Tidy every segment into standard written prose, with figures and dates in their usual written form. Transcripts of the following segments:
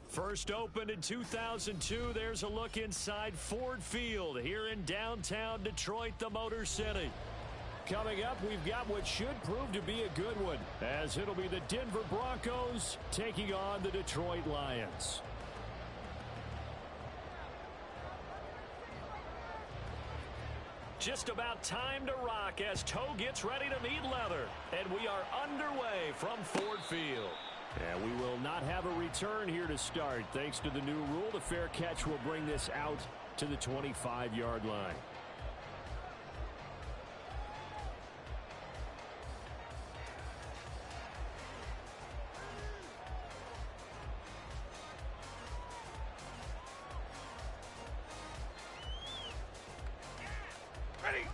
First opened in 2002, there's a look inside Ford Field here in downtown Detroit, the Motor City. Coming up, we've got what should prove to be a good one, as it'll be the Denver Broncos taking on the Detroit Lions. Just about time to rock as toe gets ready to meet leather. And we are underway from Ford Field. And we will not have a return here to start. Thanks to the new rule, the fair catch will bring this out to the 25-yard line. Ready.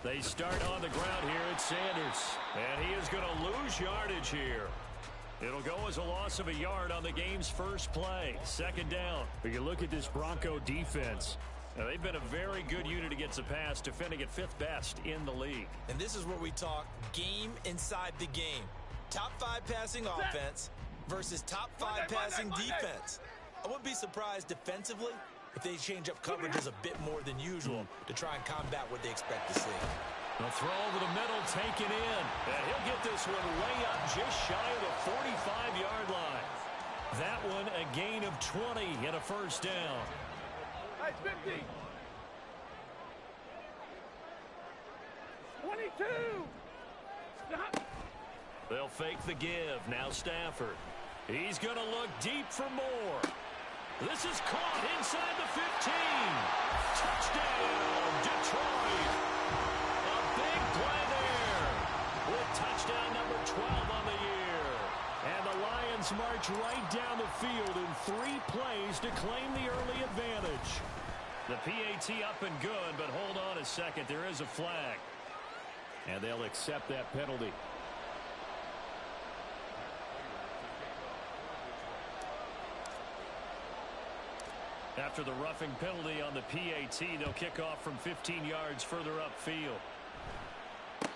They start on the ground here at Sanders. And he is going to lose yardage here. It'll go as a loss of a yard on the game's first play. Second down. But you look at this Bronco defense. Now, they've been a very good unit against the pass, defending at 5th best in the league. And this is where we talk game inside the game. Top 5 passing offense versus top 5 passing defense. I wouldn't be surprised defensively if they change up coverages a bit more than usual to try and combat what they expect to see. The throw over the middle taken in. And he'll get this one way up just shy of the 45-yard line. That one a gain of 20 and a first down. Nice 50. 22. They'll fake the give. Now Stafford. He's going to look deep for more. This is caught inside the 15. Touchdown, Detroit. A big play there with touchdown number 12 on the year. And the Lions march right down the field in 3 plays to claim the early advantage. The PAT up and good, but hold on a second. There is a flag. And they'll accept that penalty. After the roughing penalty on the PAT, they'll kick off from 15 yards further upfield.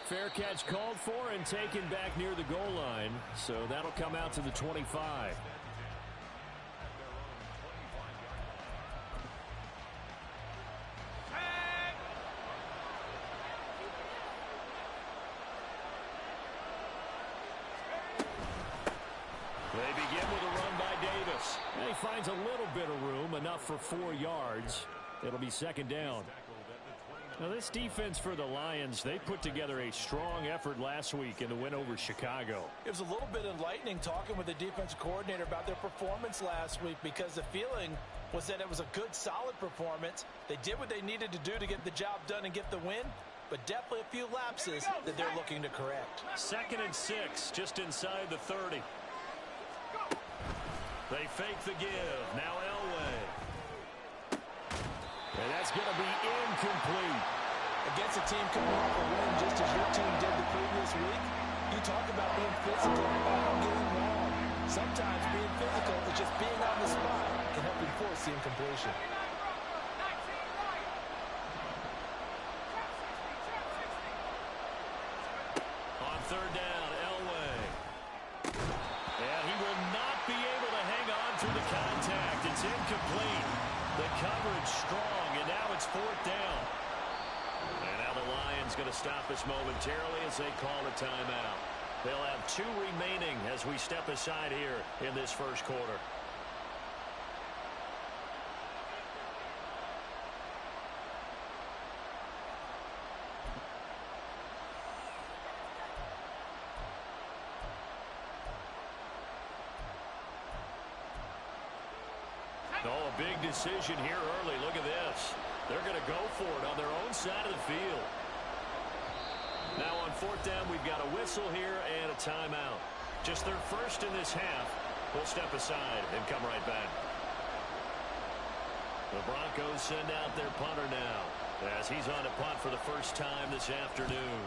Fair catch called for and taken back near the goal line, so that'll come out to the 25. They begin with a run by Davis. And he finds a little bit of room, enough for 4 yards. It'll be second down. Now, this defense for the Lions, they put together a strong effort last week in the win over Chicago. It was a little bit enlightening talking with the defensive coordinator about their performance last week because the feeling was that it was a good, solid performance. They did what they needed to do to get the job done and get the win, but definitely a few lapses that they're looking to correct. 2nd and 6, just inside the 30. They fake the give. Now Elway. And that's going to be incomplete. Against a team coming off a win just as your team did the previous week, you talk about being physical all game long. Sometimes being physical is just being on the spot and helping force the incompletion. On 3rd down, Elway. And he will not be able to hang on through the contact. It's incomplete. The coverage strong, and now it's 4th down. And now the Lions going to stop us momentarily as they call a timeout. They'll have 2 remaining as we step aside here in this first quarter. Oh, a big decision here early. Look at this. They're going to go for it on their own side of the field. Now on 4th down, we've got a whistle here and a timeout. Just their first in this half. We'll step aside and come right back. The Broncos send out their punter now as he's on to punt for the first time this afternoon.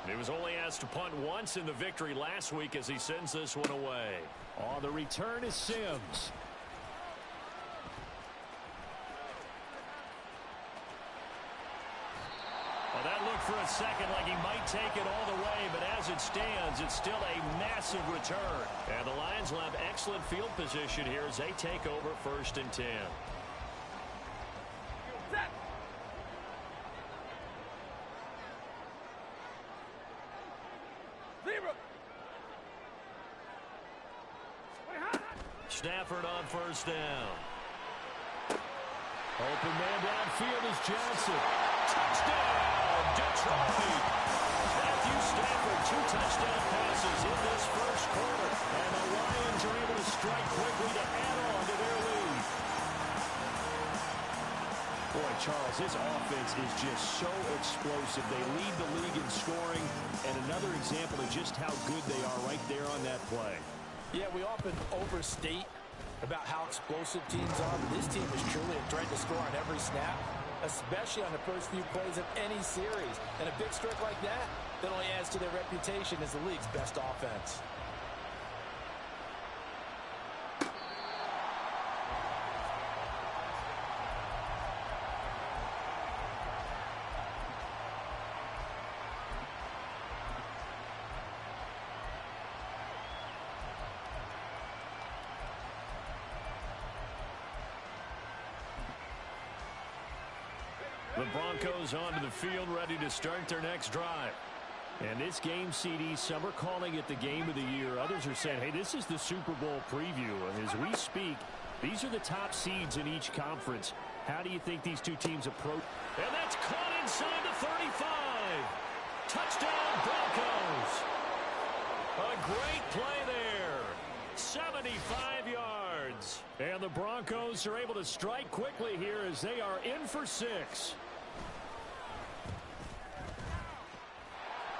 He was only asked to punt once in the victory last week as he sends this one away. On the return is Sims. Well, that looked for a second like he might take it all the way, but as it stands, it's still a massive return. And the Lions will have excellent field position here as they take over 1st and 10. Set. Zero. Stafford on 1st down. Open man downfield is Johnson. Touchdown, Detroit. Matthew Stafford, 2 touchdown passes in this 1st quarter. And the Lions are able to strike quickly to add on to their lead. Boy, Charles, this offense is just so explosive. They lead the league in scoring, and another example of just how good they are right there on that play. Yeah, we often overstate about how explosive teams are, but this team is truly a threat to score on every snap, especially on the first few plays of any series. And a big streak like that only adds to their reputation as the league's best offense. The Broncos onto the field, ready to start their next drive. And this game, CD, some are calling it the game of the year. Others are saying, hey, this is the Super Bowl preview. And as we speak, these are the top seeds in each conference. How do you think these two teams approach? And that's caught inside the 35. Touchdown, Broncos. A great play there. 75 yards. And the Broncos are able to strike quickly here as they are in for 6.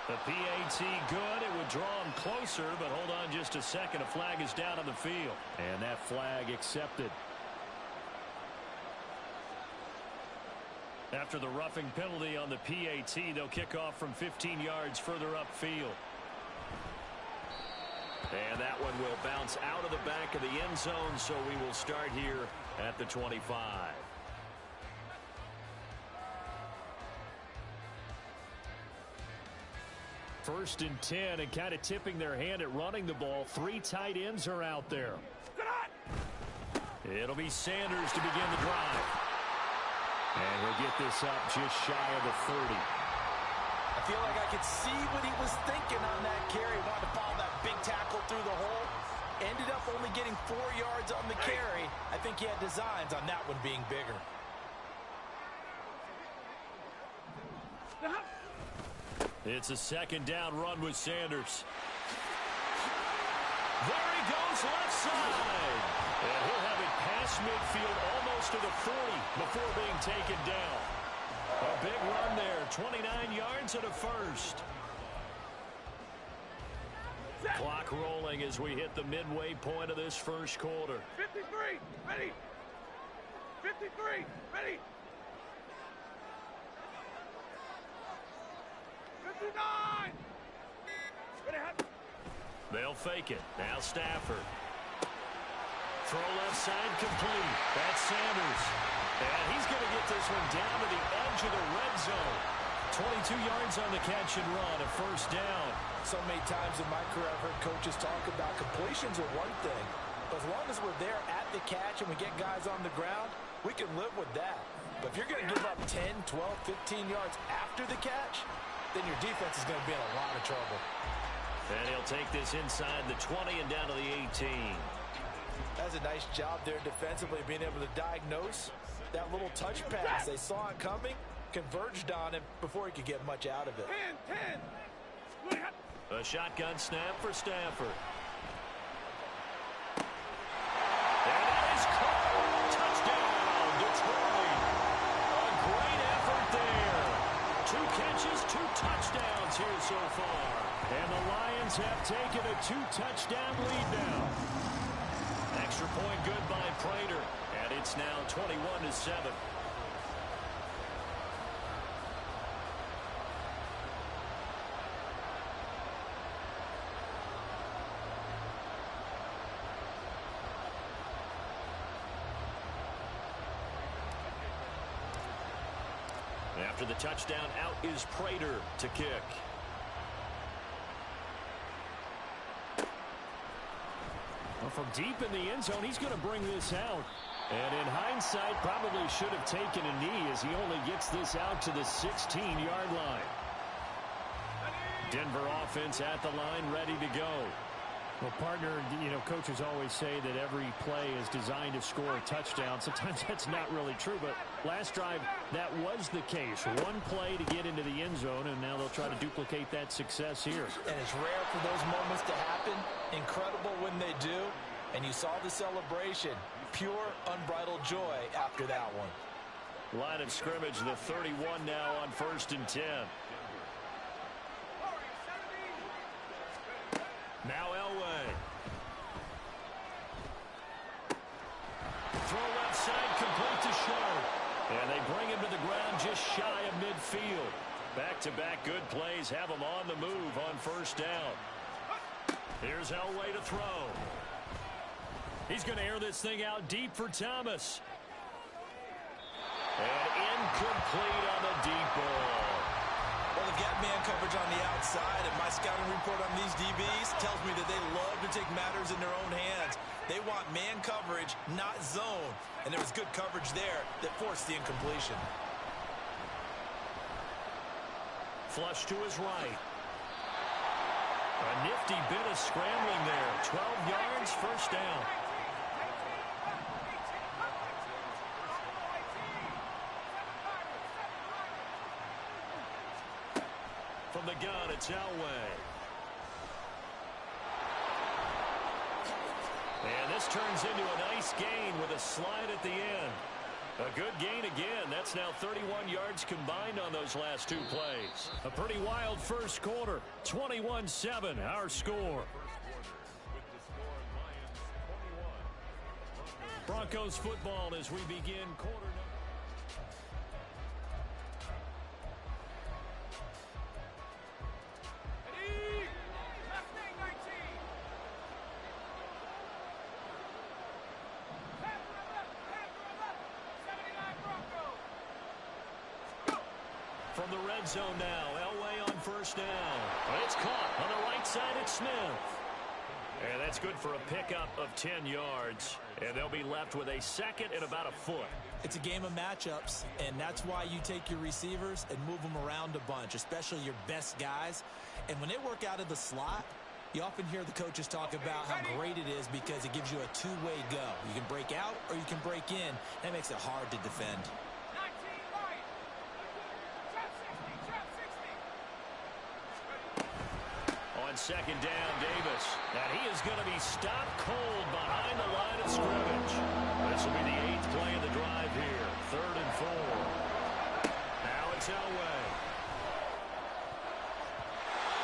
The PAT good. It would draw him closer, but hold on just a second. A flag is down on the field. And that flag accepted. After the roughing penalty on the PAT, they'll kick off from 15 yards further upfield. And that one will bounce out of the back of the end zone, so we will start here at the 25. 1st and 10, and kind of tipping their hand at running the ball. 3 tight ends are out there. It'll be Sanders to begin the drive. And he'll get this up just shy of the 30. I feel like I could see what he was thinking on that carry. Wanted to follow that big tackle through the hole. Ended up only getting 4 yards on the carry. I think he had designs on that one being bigger. It's a 2nd down run with Sanders. There he goes left side. And he'll have it past midfield almost to the 40 before being taken down. A big run there, 29 yards and a 1st. Clock rolling as we hit the midway point of this 1st quarter. 53, ready. 53, ready. 59. Ready, hot. They'll fake it. Now Stafford. Throw left side complete. That's Sanders. And he's going to get this one down to the edge of the red zone. 22 yards on the catch and run, a 1st down. So many times in my career I've heard coaches talk about completions are one thing. But as long as we're there at the catch and we get guys on the ground, we can live with that. But if you're going to give up 10, 12, 15 yards after the catch, then your defense is going to be in a lot of trouble. And he'll take this inside the 20 and down to the 18. That's a nice job there defensively, being able to diagnose that little touch pass. They saw it coming, converged on him before he could get much out of it. 10. A shotgun snap for Stafford. And that is caught. Touchdown, Detroit. A great effort there. 2 catches, 2 touchdowns here so far. And the Lions have taken a 2-touchdown lead now. Extra point good by Prater. And it's now 21-7. After the touchdown, out is Prater to kick. Well, from deep in the end zone, he's going to bring this out. And in hindsight, probably should have taken a knee as he only gets this out to the 16-yard line. Denver offense at the line, ready to go. Well, partner, coaches always say that every play is designed to score a touchdown. Sometimes that's not really true, but last drive, that was the case. One play to get into the end zone, and now they'll try to duplicate that success here. And it's rare for those moments to happen. Incredible when they do. And you saw the celebration. Pure, unbridled joy after that one. Line of scrimmage, the 31 now on 1st and 10. Now Elway. Throw left side, complete to Sharp. And they bring him to the ground just shy of midfield. Back-to-back good plays have him on the move on 1st down. Here's Elway to throw. He's going to air this thing out deep for Thomas. And incomplete on the deep ball. Well, they've got man coverage on the outside, and my scouting report on these DBs tells me that they love to take matters in their own hands. They want man coverage, not zone. And there was good coverage there that forced the incompletion. Flush to his right. A nifty bit of scrambling there. 12 yards, 1st down. From the gun, it's Elway. And this turns into a nice gain with a slide at the end. A good gain again. That's now 31 yards combined on those last 2 plays. A pretty wild first quarter. 21-7, our score. Broncos football as we begin quarter number. From the red zone now, Elway on 1st down. It's caught on the right side at Smith. And that's good for a pickup of 10 yards. And they'll be left with a 2nd and about a foot. It's a game of matchups, and that's why you take your receivers and move them around a bunch, especially your best guys. And when they work out of the slot, you often hear the coaches talk about how great it is because it gives you a two-way go. You can break out or you can break in. That makes it hard to defend. On 2nd down, Davis. And he is going to be stopped cold behind the line of scrimmage. This will be the 8th play of the drive here. 3rd and 4. Now it's Elway.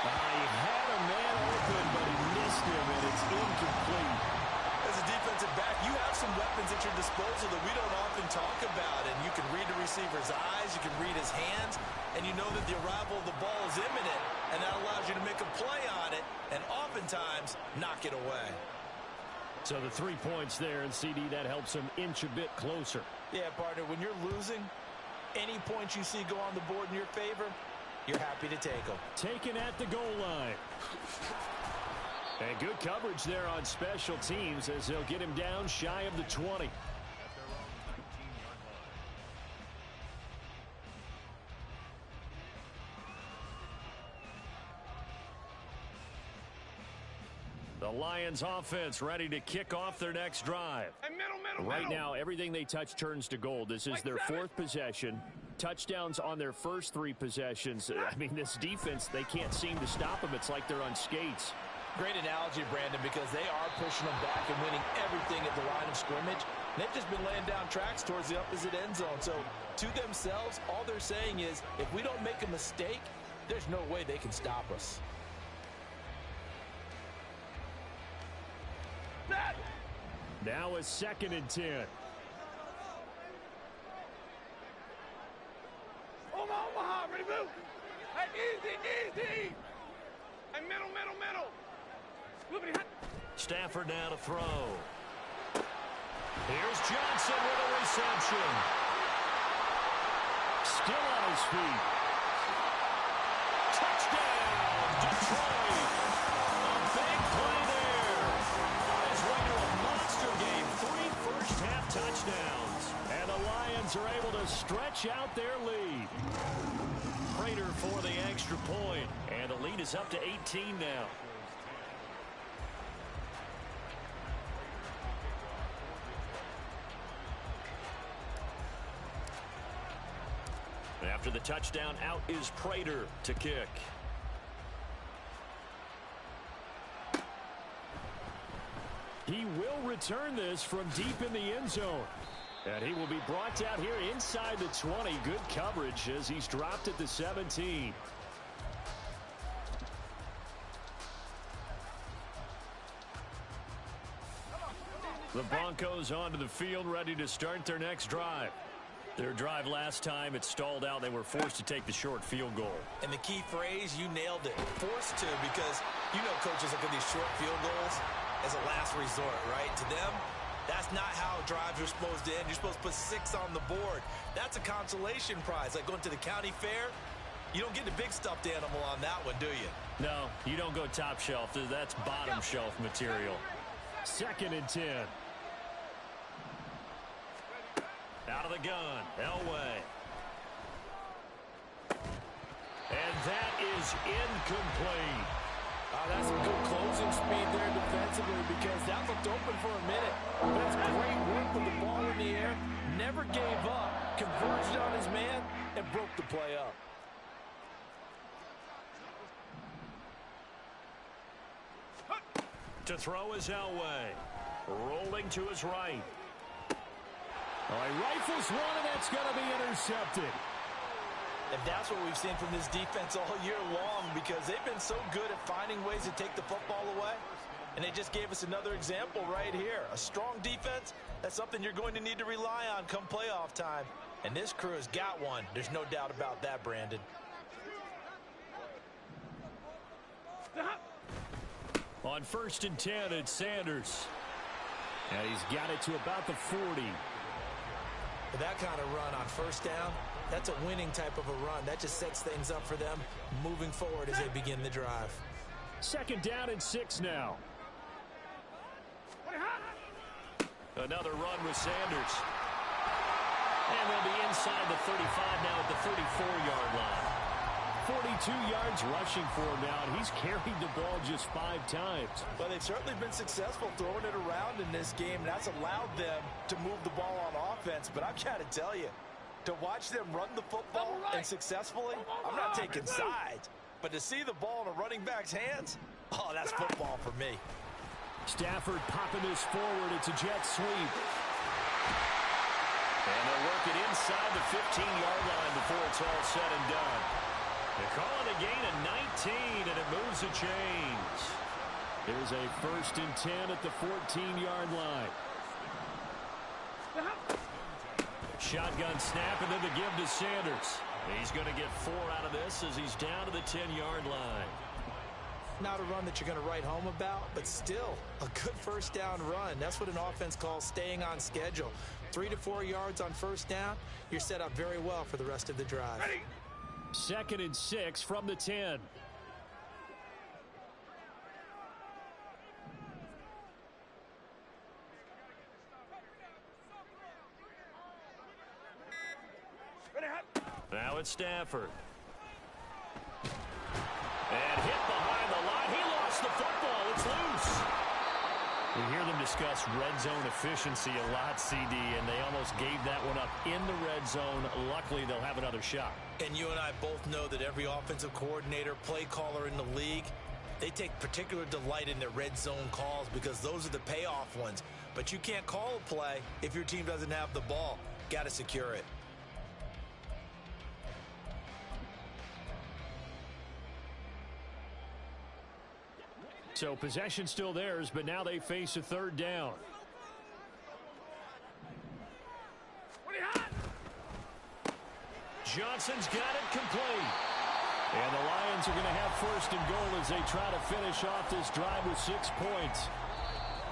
He had a man open, but he missed him, and it's incomplete. As a defensive back, you have some weapons at your disposal that we don't often talk about. And you can read the receiver's eyes, you can read his hands, and you know that the arrival of the ball is imminent. And that allows you to make a play on it and oftentimes knock it away. So the 3 points there, and CD, that helps him inch a bit closer. Yeah, partner, when you're losing, any points you see go on the board in your favor, you're happy to take them. Taken at the goal line. And good coverage there on special teams as they'll get him down shy of the 20. The Lions offense ready to kick off their next drive. Right now, everything they touch turns to gold. This is their 4th possession. Touchdowns on their first 3 possessions. I mean, this defense, they can't seem to stop them. It's like they're on skates. Great analogy, Brandon, because they are pushing them back and winning everything at the line of scrimmage. They've just been laying down tracks towards the opposite end zone. So, to themselves, all they're saying is, if we don't make a mistake, there's no way they can stop us. Now a 2nd and 10. Omaha, ready, move. Hey, easy. Hey, middle. Stafford now to throw. Here's Johnson with a reception. still on his feet. Touchdown, Detroit. A big play there. On his way to a monster game, 3 first-half touchdowns. And the Lions are able to stretch out their lead. Prater for the extra point. And the lead is up to 18 now. After the touchdown, out is Prater to kick. He will return this from deep in the end zone. And he will be brought down here inside the 20. Good coverage as he's dropped at the 17. The Broncos onto the field, ready to start their next drive. Their drive last time, it stalled out. They were forced to take the short field goal. And the key phrase, you nailed it. Forced to, because you know coaches look at these short field goals as a last resort, right? To them, that's not how drives are supposed to end. You're supposed to put 6 on the board. That's a consolation prize. Like going to the county fair, you don't get the big stuffed animal on that one, do you? No, you don't go top shelf. That's bottom shelf material. 2nd and 10. Out of the gun, Elway. And that is incomplete. That's some good closing speed there defensively because that looked open for a minute. But that's great work with the ball in the air. Never gave up, converged on his man, and broke the play up. To throw is Elway. Rolling to his right. He rifles one, and that's going to be intercepted. And that's what we've seen from this defense all year long because they've been so good at finding ways to take the football away. And they just gave us another example right here. A strong defense, that's something you're going to need to rely on come playoff time. And this crew has got one. There's no doubt about that, Brandon. On 1st and 10, it's Sanders. And he's got it to about the 40. With that kind of run on 1st down, that's a winning type of a run. That just sets things up for them moving forward as they begin the drive. 2nd down and 6 now. Another run with Sanders. And they'll be inside the 35 now at the 34-yard line. 42 yards rushing for him now, and he's carried the ball just 5 times. Well, they've certainly been successful throwing it around in this game, and that's allowed them to move the ball on offense. But I've got to tell you, to watch them run the football and successfully, I'm not taking sides, but to see the ball in a running back's hands, oh, that's football for me. Stafford popping this forward. It's a jet sweep. And they'll work it inside the 15-yard line before it's all said and done. They call it a gain of 19, and it moves the chains. There's a 1st and 10 at the 14-yard line. Shotgun snap, and then the give to Sanders. He's going to get 4 out of this as he's down to the 10-yard line. Not a run that you're going to write home about, but still a good 1st down run. That's what an offense calls staying on schedule. 3 to 4 yards on 1st down, you're set up very well for the rest of the drive. 2nd and 6 from the 10. Now it's Stafford. And hit behind the line. He lost the football. It's loose. We hear them discuss red zone efficiency a lot, CD, and they almost gave that one up in the red zone. Luckily, they'll have another shot. And you and I both know that every offensive coordinator, play caller in the league, they take particular delight in their red zone calls because those are the payoff ones. But you can't call a play if your team doesn't have the ball. Got to secure it. So possession still theirs, but now they face a 3rd down. Johnson's got it complete. And the Lions are going to have 1st and goal as they try to finish off this drive with 6 points.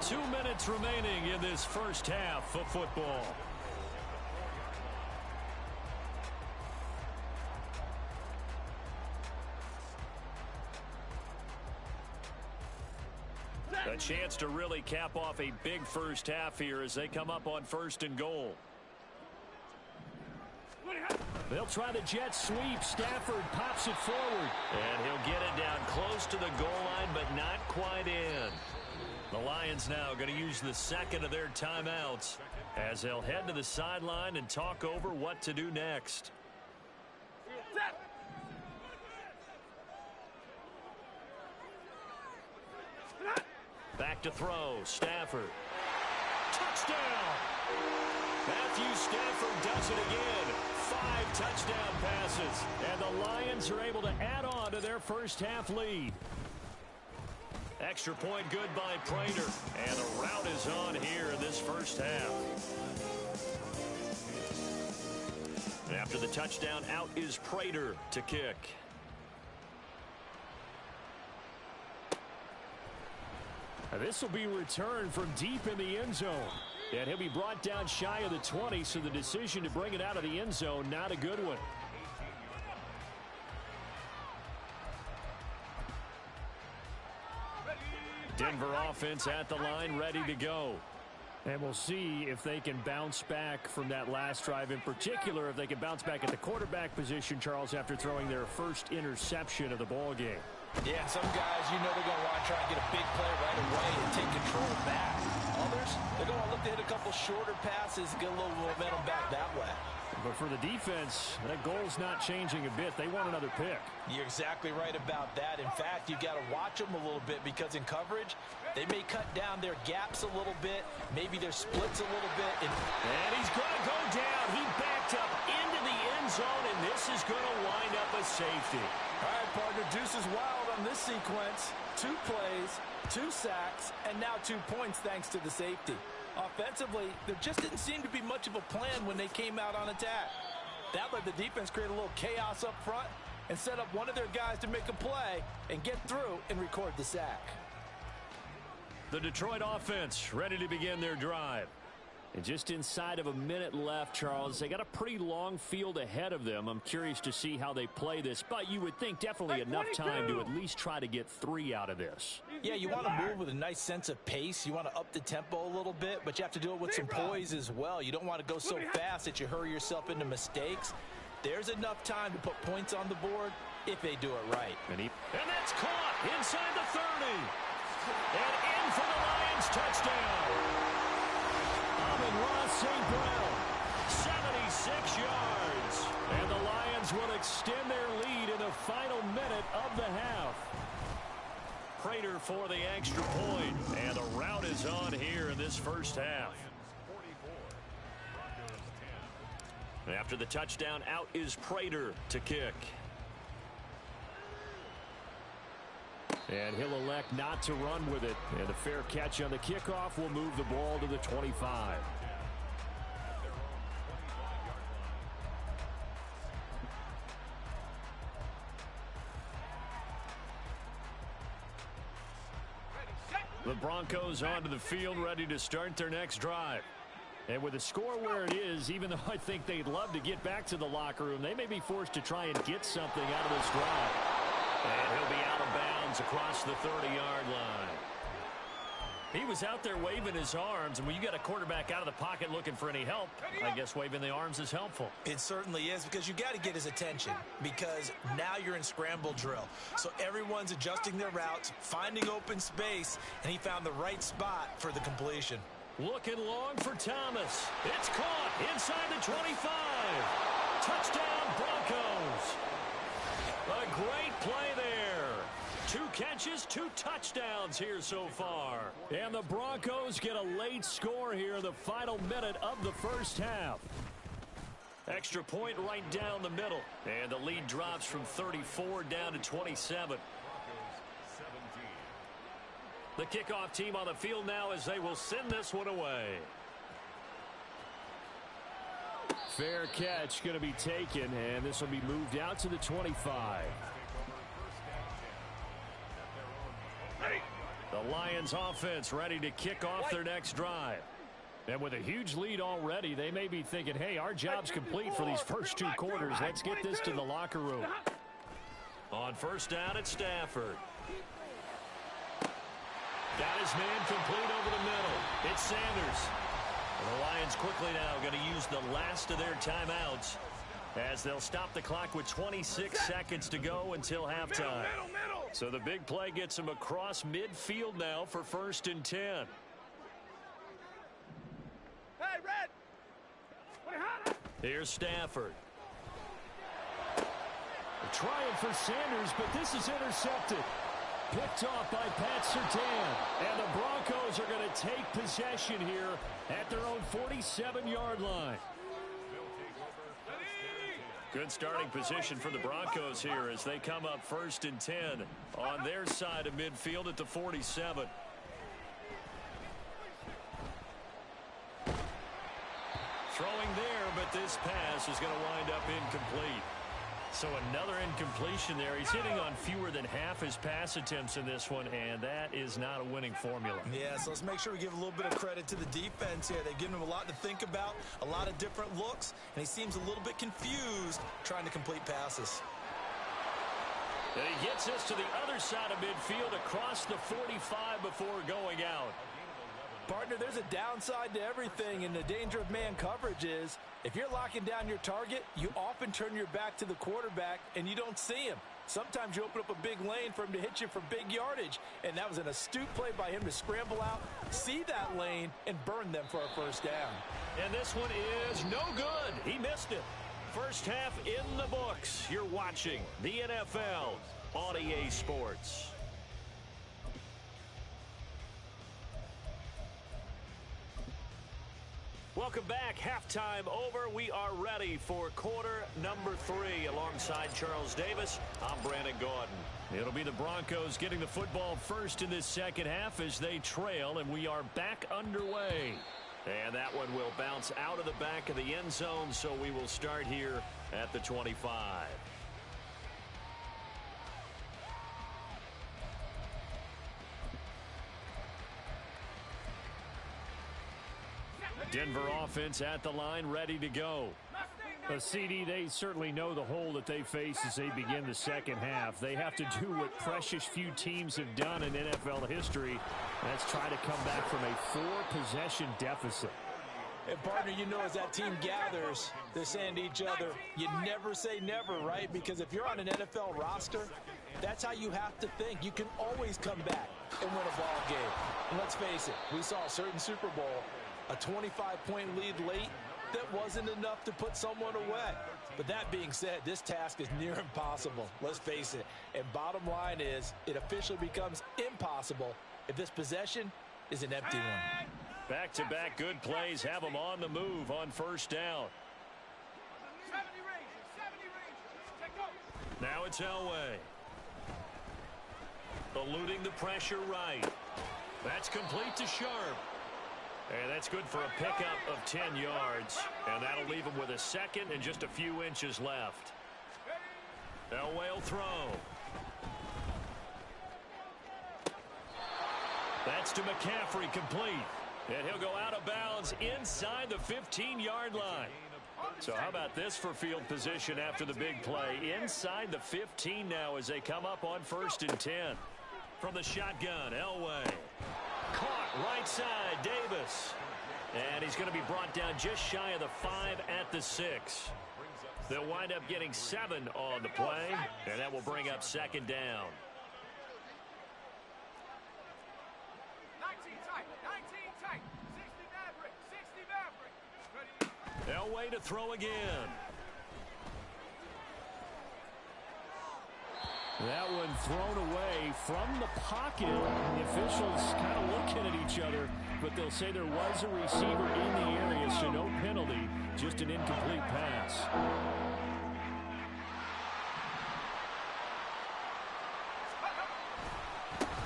2 minutes remaining in this 1st half of football. A chance to really cap off a big first half here as they come up on 1st and goal. They'll try the jet sweep. Stafford pops it forward. And he'll get it down close to the goal line, but not quite in. The Lions now going to use the second of their timeouts as they'll head to the sideline and talk over what to do next. Back to throw. Stafford. Touchdown! Matthew Stafford does it again. 5 touchdown passes. And the Lions are able to add on to their first half lead. Extra point good by Prater. And the rout is on here in this first half. After the touchdown, out is Prater to kick. This will be returned from deep in the end zone. And he'll be brought down shy of the 20, so the decision to bring it out of the end zone, not a good one. Denver offense at the line, ready to go. And we'll see if they can bounce back from that last drive. In particular, if they can bounce back at the quarterback position, Charles, after throwing their first interception of the ball game. Yeah, some guys, you know they're going to want to try and get a big play right away and take control back. Others, they're going to look to hit a couple shorter passes, get a little momentum back that way. But for the defense, that goal's not changing a bit. They want another pick. You're exactly right about that. In fact, you've got to watch them a little bit because in coverage, they may cut down their gaps a little bit, maybe their splits a little bit. And he's going to go down. He backed up into the end zone, and this is going to wind up a safety. All right, partner, deuce is wild on this sequence. 2 plays, 2 sacks, and now 2 points thanks to the safety. Offensively, there just didn't seem to be much of a plan when they came out on attack. That let the defense create a little chaos up front and set up one of their guys to make a play and get through and record the sack. The Detroit offense ready to begin their drive. And just inside of a minute left, Charles, they got a pretty long field ahead of them. I'm curious to see how they play this, but you would think definitely enough time to at least try to get 3 out of this. Yeah, you want to move with a nice sense of pace. You want to up the tempo a little bit, but you have to do it with some poise as well. You don't want to go so fast that you hurry yourself into mistakes. There's enough time to put points on the board if they do it right. And that's caught inside the 30. And in for the Lions touchdown. Ross St. Brown, 76 yards. And the Lions will extend their lead in the final minute of the half. Prater for the extra point. And the rout is on here in this first half. After the touchdown, out is Prater to kick. And he'll elect not to run with it. And the fair catch on the kickoff will move the ball to the 25. The Broncos onto the field, ready to start their next drive. And with the score where it is, even though I think they'd love to get back to the locker room, they may be forced to try and get something out of this drive. And he'll be out of bounds across the 30-yard line. He was out there waving his arms, and when you got a quarterback out of the pocket looking for any help, I guess waving the arms is helpful. It certainly is, because you got to get his attention, because now you're in scramble drill. So everyone's adjusting their routes, finding open space, and he found the right spot for the completion. Looking long for Thomas. It's caught inside the 25. Touchdown, Broncos. A great play there. 2 catches, 2 touchdowns here so far. And the Broncos get a late score here in the final minute of the first half. Extra point right down the middle. And the lead drops from 34 down to 27. The kickoff team on the field now as they will send this one away. Fair catch going to be taken, and this will be moved out to the 25. The Lions offense ready to kick off their next drive. And with a huge lead already, they may be thinking, hey, our job's complete for these first 2 quarters. Let's get this to the locker room. On first down, it's Stafford. Got his man complete over the middle. It's Sanders. And the Lions quickly now going to use the last of their timeouts as they'll stop the clock with 26 seconds to go until halftime. Middle. So the big play gets him across midfield now for 1st and 10. Hey, Red. Here's Stafford. Trying for Sanders, but this is intercepted. Picked off by Pat Surtain. And the Broncos are going to take possession here at their own 47-yard line. Good starting position for the Broncos here as they come up 1st and 10 on their side of midfield at the 47. Throwing there, but this pass is going to wind up incomplete. So another incompletion there. He's hitting on fewer than half his pass attempts in this one, and that is not a winning formula. Yeah, so let's make sure we give a little bit of credit to the defense here. They've given him a lot to think about, a lot of different looks, and he seems a little bit confused trying to complete passes. And he gets us to the other side of midfield across the 45 before going out. Partner, there's a downside to everything, and the danger of man coverage is if you're locking down your target, you often turn your back to the quarterback and you don't see him. Sometimes you open up a big lane for him to hit you for big yardage, and that was an astute play by him to scramble out, see that lane, and burn them for a first down. And this one is no good. He missed it. First half in the books. You're watching the NFL on EA Sports. Welcome back. Halftime over. We are ready for quarter number 3 alongside Charles Davis. I'm Brandon Gordon. It'll be the Broncos getting the football first in this second half as they trail, and we are back underway. And that one will bounce out of the back of the end zone, so we will start here at the 25. Denver offense at the line, ready to go. CD, they certainly know the hole that they face as they begin the second half. They have to do what precious few teams have done in NFL history. That's try to come back from a 4-possession deficit. And, partner, you know, as that team gathers, they're saying to each other, you never say never, right? Because if you're on an NFL roster, that's how you have to think. You can always come back and win a ball game. And let's face it, we saw a certain Super Bowl, a 25-point lead late, that wasn't enough to put someone away. But that being said, this task is near impossible. Let's face it. And bottom line is, it officially becomes impossible if this possession is an empty one. Back-to-back good plays have them on the move on first down. 70 Rangers. Check go. Now it's Elway. Eluding the pressure right. That's complete to Sharp. And that's good for a pickup of 10 yards. And that'll leave him with a second and just a few inches left. Elway will throw. That's to McCaffrey, complete. And he'll go out of bounds inside the 15-yard line. So how about this for field position after the big play? Inside the 15 now as they come up on 1st and 10. From the shotgun, Elway. Caught right side, Davis. And he's going to be brought down just shy of the 5 at the 6. They'll wind up getting 7 on the play, and that will bring up second down. 19 tight. 60 Maverick. Elway to throw again. That one thrown away from the pocket. The officials kind of looking at each other, but they'll say there was a receiver in the area, so no penalty, just an incomplete pass.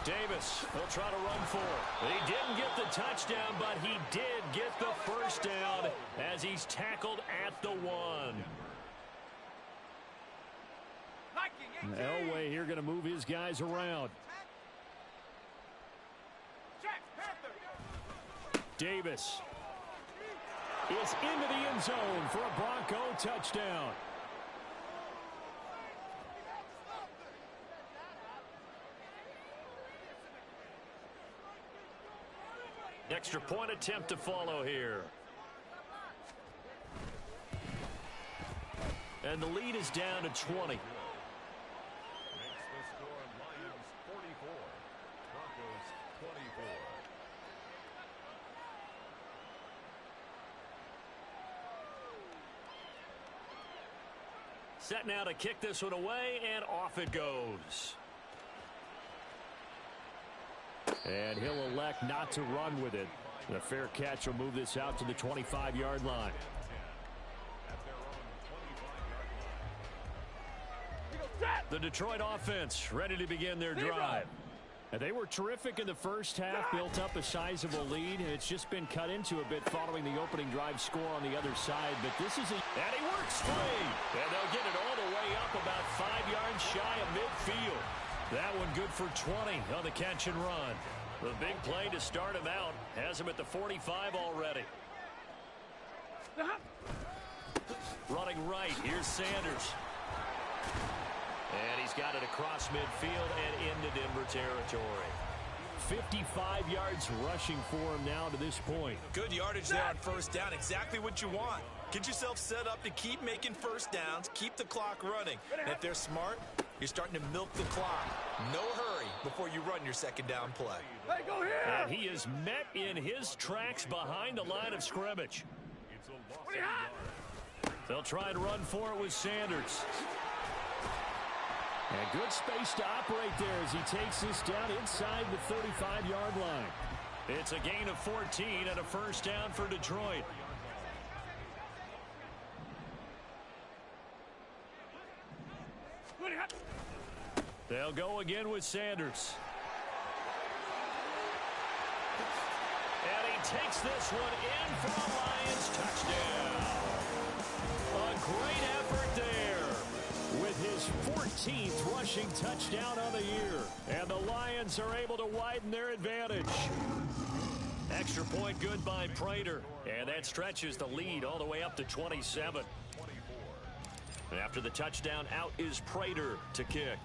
Davis, they'll try to run for it. He didn't get the touchdown, but he did get the first down as he's tackled at the 1. And Elway here going to move his guys around. Davis is into the end zone for a Bronco touchdown. extra point attempt to follow here. And the lead is down to 20. Set now to kick this one away, and off it goes. And he'll elect not to run with it. A fair catch will move this out to the 25-yard line. The Detroit offense ready to begin their drive. And they were terrific in the first half, built up a sizable lead, and it's just been cut into a bit following the opening drive score on the other side. But this is and he works free. And they'll get it all the way up about 5 yards shy of midfield. That one good for 20 on the catch and run. The big play to start him out has him at the 45 already. Running right, here's Sanders. And he's got it across midfield and into Denver territory. 55 yards rushing for him now to this point. Good yardage there on first down. Exactly what you want. Get yourself set up to keep making first downs, keep the clock running. And if they're smart, you're starting to milk the clock. No hurry before you run your second down play. Hey, go here! And he is met in his tracks behind the line of scrimmage. They'll try and run for it with Sanders. And good space to operate there as he takes this down inside the 35-yard line. It's a gain of 14 and a first down for Detroit. They'll go again with Sanders. And he takes this one in for a Lions touchdown. A great effort there with his 14th rushing touchdown on the year. And the Lions are able to widen their advantage. Extra point good by Prater. And that stretches the lead all the way up to 27. After the touchdown, out is Prater to kick.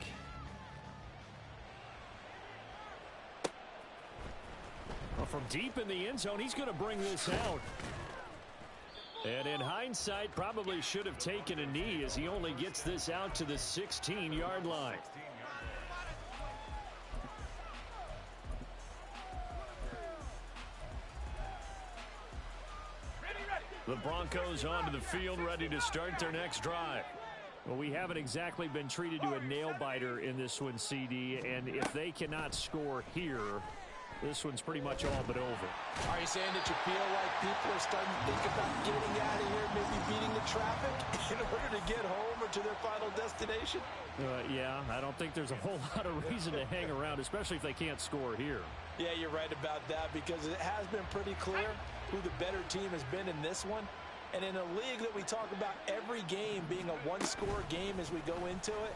Well, from deep in the end zone, he's going to bring this out. And in hindsight, probably should have taken a knee as he only gets this out to the 16-yard line. The Broncos onto the field, ready to start their next drive. Well, we haven't exactly been treated to a nail-biter in this one, CD, and if they cannot score here, this one's pretty much all but over. Are you saying that you feel like people are starting to think about getting out of here, maybe beating the traffic in order to get home or to their final destination? Yeah, I don't think there's a whole lot of reason to hang around, especially if they can't score here. Yeah, you're right about that because it has been pretty clear who the better team has been in this one. And in a league that we talk about every game being a one-score game as we go into it,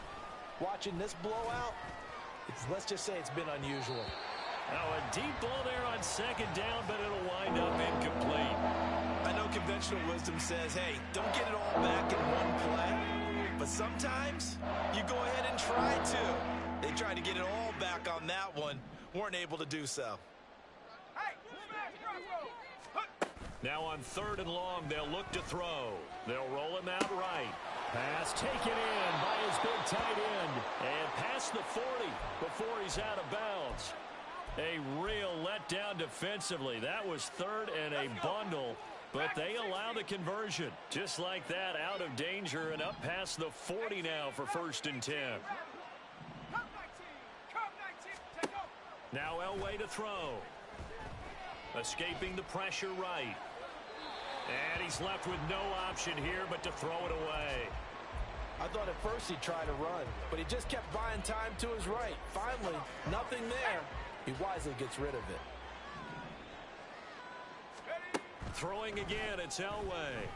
watching this blowout, let's just say it's been unusual. Now a deep ball there on second down, but it'll wind up incomplete. I know conventional wisdom says, hey, don't get it all back in one play. But sometimes you go ahead and try to. They tried to get it all back on that one. Weren't able to do so. Now on third and long, they'll look to throw. They'll roll him out right. Pass taken in by his big tight end. And past the 40 before he's out of bounds. A real letdown defensively. That was third and a bundle, but they allow the conversion. Just like that, out of danger and up past the 40 now for first and 10. Now Elway to throw. Escaping the pressure right. And he's left with no option here but to throw it away. I thought at first he'd try to run, but he just kept buying time to his right. Finally, nothing there. He wisely gets rid of it. Throwing again, it's Elway.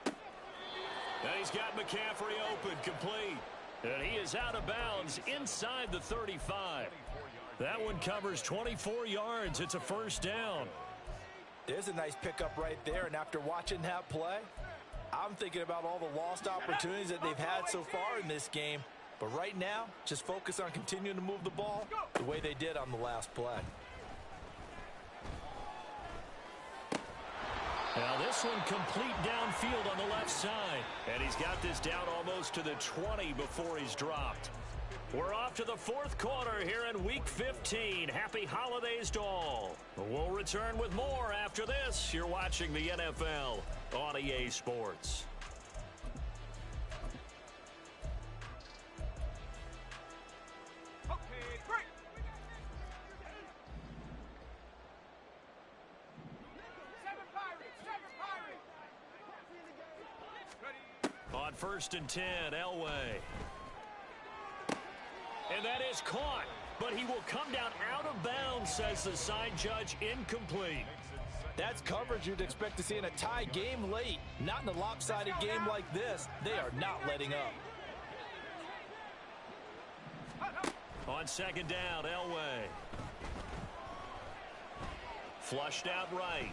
And he's got McCaffrey open, complete. And he is out of bounds inside the 35. That one covers 24 yards. It's a first down. There's a nice pickup right there, and after watching that play, I'm thinking about all the lost opportunities that they've had so far in this game. But right now, just focus on continuing to move the ball the way they did on the last play. Now this one complete downfield on the left side. And he's got this down almost to the 20 before he's dropped. We're off to the fourth quarter here in Week 15. Happy holidays to all. We'll return with more after this. You're watching the NFL on EA Sports. Okay, break. Seven Pirates. Ready. On 1st and 10, Elway. And that is caught, but he will come down out of bounds, says the side judge, incomplete. That's coverage you'd expect to see in a tie game late. Not in a lopsided game like this. They are not letting up. On 2nd down, Elway. Flushed out right.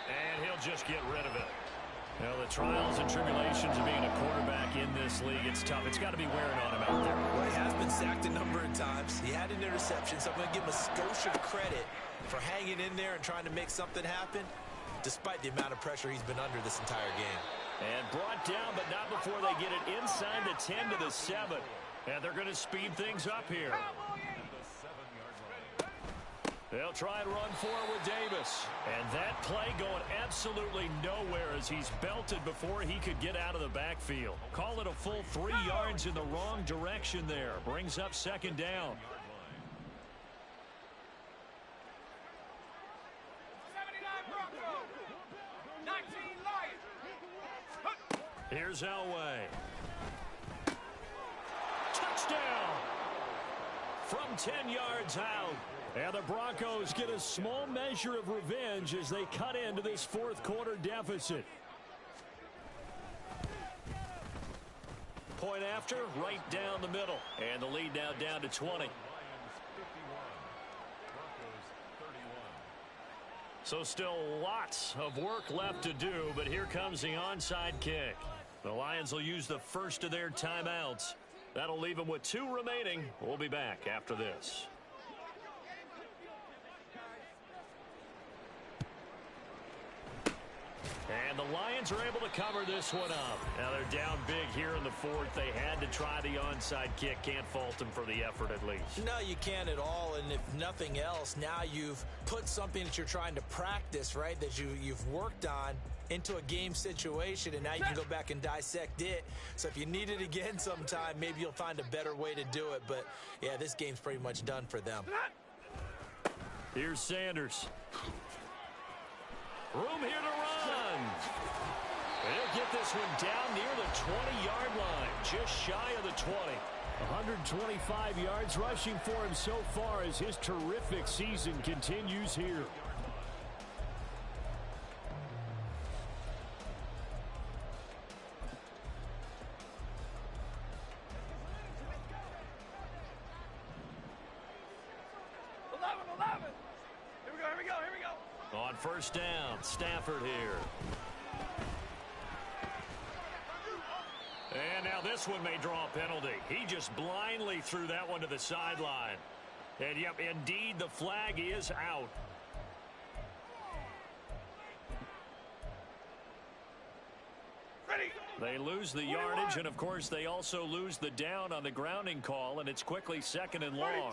And he'll just get rid of it. Well, the trials and tribulations of being a quarterback in this league, it's tough. It's got to be wearing on him out there. Well, he has been sacked a number of times. He had an interception, so I'm going to give him a skosh of credit for hanging in there and trying to make something happen, despite the amount of pressure he's been under this entire game. And brought down, but not before they get it inside the 10 to the 7. And they're going to speed things up here. They'll try and run forward with Davis. And that play going absolutely nowhere as he's belted before he could get out of the backfield. Call it a full 3 yards in the wrong direction there. Brings up 2nd down. 79 Bronco. 19 Lions. Here's Elway. Touchdown! From 10 yards out. And the Broncos get a small measure of revenge as they cut into this fourth quarter deficit. Point after, right down the middle. And the lead now down to 20. So still lots of work left to do, but here comes the onside kick. The Lions will use the first of their timeouts. That'll leave them with 2 remaining. We'll be back after this. And the Lions are able to cover this one up. Now they're down big here in the fourth. They had to try the onside kick. Can't fault them for the effort at least. No, you can't at all. And if nothing else, now you've put something that you're trying to practice, right, that you've worked on into a game situation, and now you can go back and dissect it. So if you need it again sometime, maybe you'll find a better way to do it. But, yeah, this game's pretty much done for them. Here's Sanders. Room here to run. They'll get this one down near the 20-yard line, just shy of the 20. 125 yards rushing for him so far as his terrific season continues here. On 1st down, Stafford here. And now this one may draw a penalty. He just blindly threw that one to the sideline. And, yep, indeed, the flag is out. Ready. They lose the yardage, and, of course, they also lose the down on the grounding call, and it's quickly 2nd and long.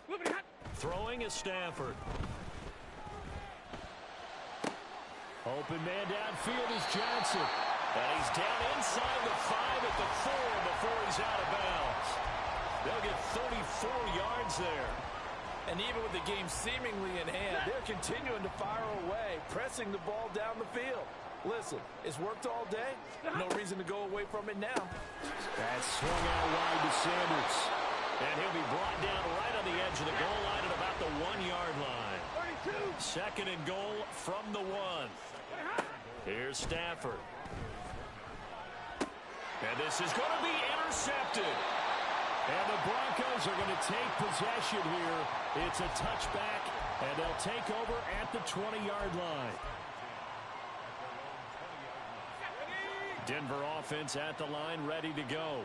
32. Throwing is Stafford. Open man downfield is Johnson. And he's down inside the 5 at the 4 before he's out of bounds. They'll get 34 yards there. And even with the game seemingly in hand, they're continuing to fire away, pressing the ball down the field. Listen, it's worked all day. No reason to go away from it now. That's swung out wide to Sanders. And he'll be brought down right on the edge of the goal line at about the 1-yard line. 32. 2nd and goal from the 1. Here's Stafford. And this is going to be intercepted. And the Broncos are going to take possession here. It's a touchback, and they'll take over at the 20-yard line. Denver offense at the line, ready to go.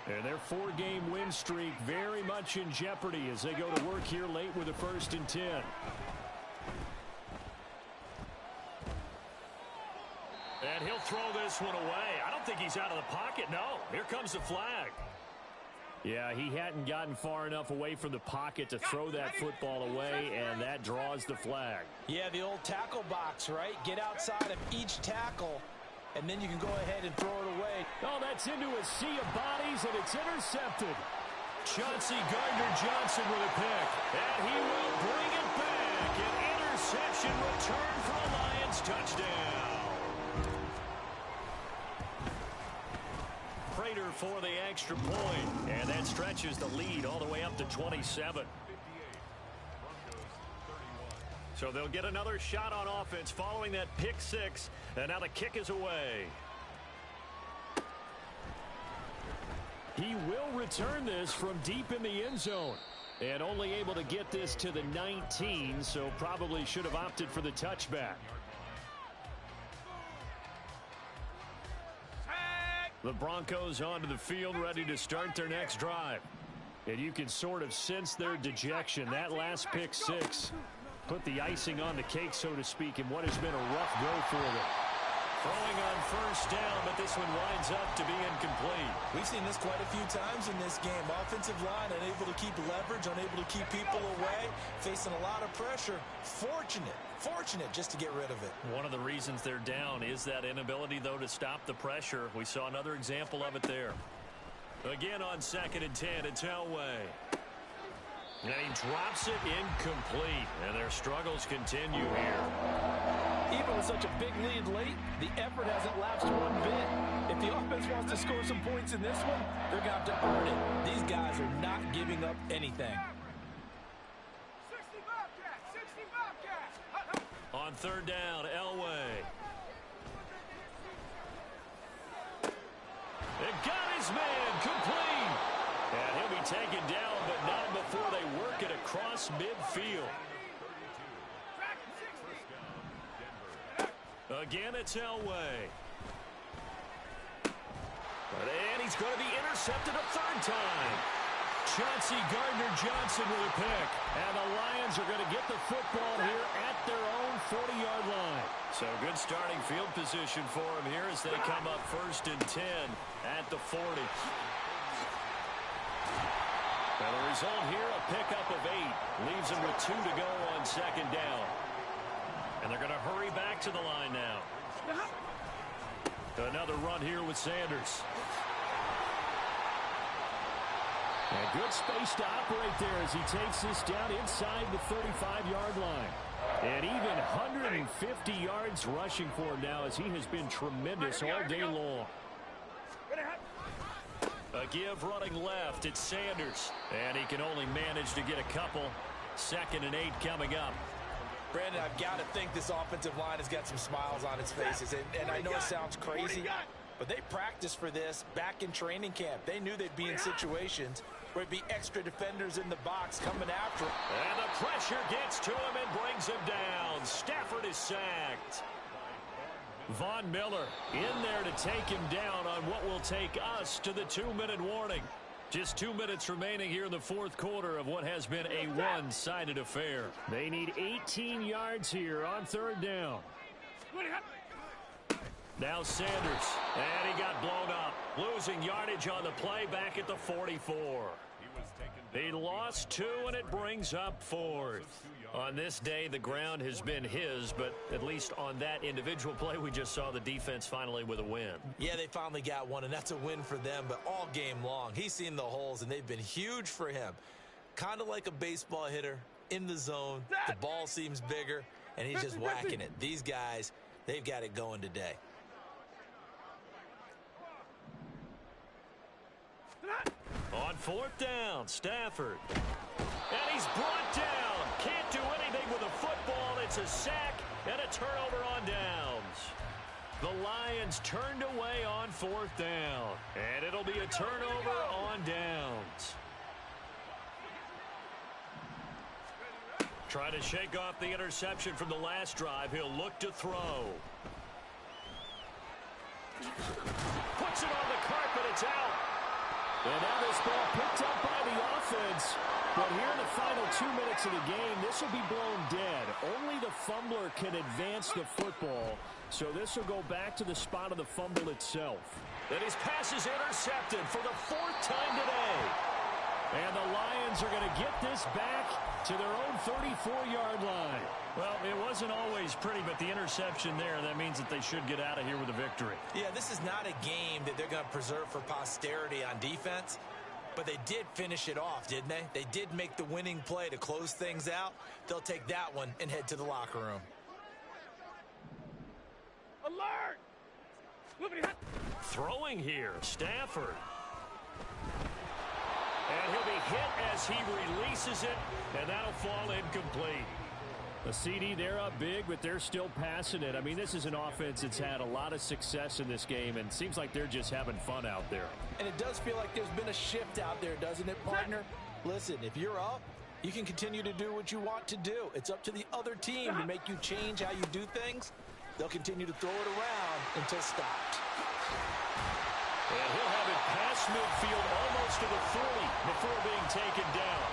And their 4-game win streak very much in jeopardy as they go to work here late with a 1st and 10. And he'll throw this one away. I don't think he's out of the pocket. No, here comes the flag. Yeah, he hadn't gotten far enough away from the pocket to throw that football away, and that draws the flag. Yeah, the old tackle box, right? Get outside of each tackle, and then you can go ahead and throw it away. Oh, that's into a sea of bodies, and it's intercepted. Chauncey Gardner-Johnson with a pick, and he will bring it back. An interception return for a Lions touchdown. Prater for the extra point, and that stretches the lead all the way up to 27. So they'll get another shot on offense following that pick six, and now the kick is away. He will return this from deep in the end zone, and only able to get this to the 19, so probably should have opted for the touchback. The Broncos onto the field, ready to start their next drive. And you can sort of sense their dejection. That last pick six put the icing on the cake, so to speak, in what has been a rough go for them. Throwing on first down, but this one winds up to be incomplete. We've seen this quite a few times in this game. Offensive line unable to keep leverage, unable to keep people away, facing a lot of pressure. Fortunate just to get rid of it. One of the reasons they're down is that inability, though, to stop the pressure. We saw another example of it there. Again on 2nd and 10, it's Elway. And he drops it incomplete, and their struggles continue here. Even with such a big lead late, the effort hasn't lapsed one bit. If the offense wants to score some points in this one, they're going to have to earn it. These guys are not giving up anything. 60 Bobcats! 60 Bobcats! On 3rd down, Elway. It got his man complete. And he'll be taken down, but not before they work it across midfield. Again, it's Elway. And he's going to be intercepted a 3rd time. Chauncey Gardner-Johnson with a pick. And the Lions are going to get the football here at their own 40-yard line. So good starting field position for them here as they come up 1st and 10 at the 40. And the result here, a pickup of 8. Leaves them with 2 to go on 2nd down. And they're going to hurry back to the line now. Another run here with Sanders. And good space to operate there as he takes this down inside the 35-yard line. And even 150 yards rushing for him now as he has been tremendous all day long. A give running left, it's Sanders. And he can only manage to get a couple. 2nd and 8 coming up. Brandon, I've got to think this offensive line has got some smiles on its faces. And I know it sounds crazy, but they practiced for this back in training camp. They knew they'd be in situations where it'd be extra defenders in the box coming after him. And the pressure gets to him and brings him down. Stafford is sacked. Von Miller in there to take him down on what will take us to the 2-minute warning. Just 2 minutes remaining here in the 4th quarter of what has been a one-sided affair. They need 18 yards here on 3rd down. Now Sanders, and he got blown up. Losing yardage on the play back at the 44. He lost 2, and it brings up 4th. On this day, the ground has been his, but at least on that individual play, we just saw the defense finally with a win. Yeah, they finally got one, and that's a win for them, but all game long, he's seen the holes, and they've been huge for him. Kind of like a baseball hitter in the zone. The ball seems bigger, and he's just whacking it. These guys, they've got it going today. On 4th down, Stafford. And he's brought down. Can't do anything with a football. It's a sack and a turnover on downs. The Lions turned away on 4th down. And it'll be a turnover on downs. Trying to shake off the interception from the last drive. He'll look to throw. Puts it on the carpet. It's out. And now this ball picked up by the offense. But here in the final 2 minutes of the game, this will be blown dead. Only the fumbler can advance the football. So this will go back to the spot of the fumble itself. And his pass is intercepted for the 4th time today. And the Lions are going to get this back to their own 34-yard line. Well, it wasn't always pretty, but the interception there, that means that they should get out of here with a victory. Yeah, this is not a game that they're going to preserve for posterity on defense. But they did finish it off, didn't they? They did make the winning play to close things out. They'll take that one and head to the locker room. Alert! Throwing here, Stafford. And he'll be hit as he releases it, and that'll fall incomplete. The CD, they're up big, but they're still passing it. I mean, this is an offense that's had a lot of success in this game, and seems like they're just having fun out there. And it does feel like there's been a shift out there, doesn't it, partner? Listen, if you're up, you can continue to do what you want to do. It's up to the other team to make you change how you do things. They'll continue to throw it around until stopped. And he'll have it past midfield almost to the 30 before being taken down.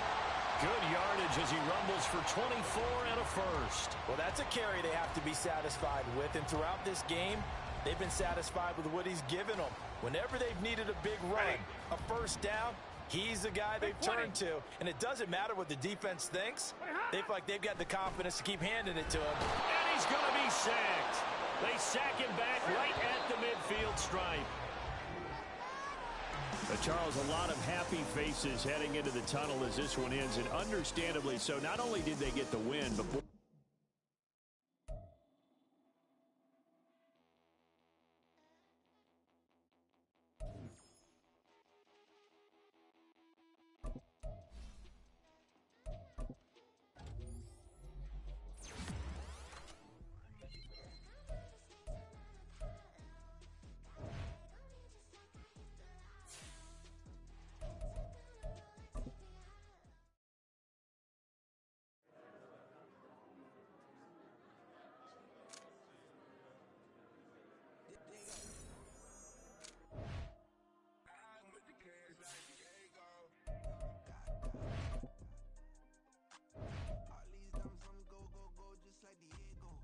Good yardage as he rumbles for 24 and a first. Well, that's a carry they have to be satisfied with. And throughout this game, they've been satisfied with what he's given them. Whenever they've needed a big run, a first down, he's the guy they've turned to. And it doesn't matter what the defense thinks. They feel like they've got the confidence to keep handing it to him. And he's going to be sacked. They sack him back right at the midfield stripe. But Charles, a lot of happy faces heading into the tunnel as this one ends, and understandably so. Not only did they get the win, but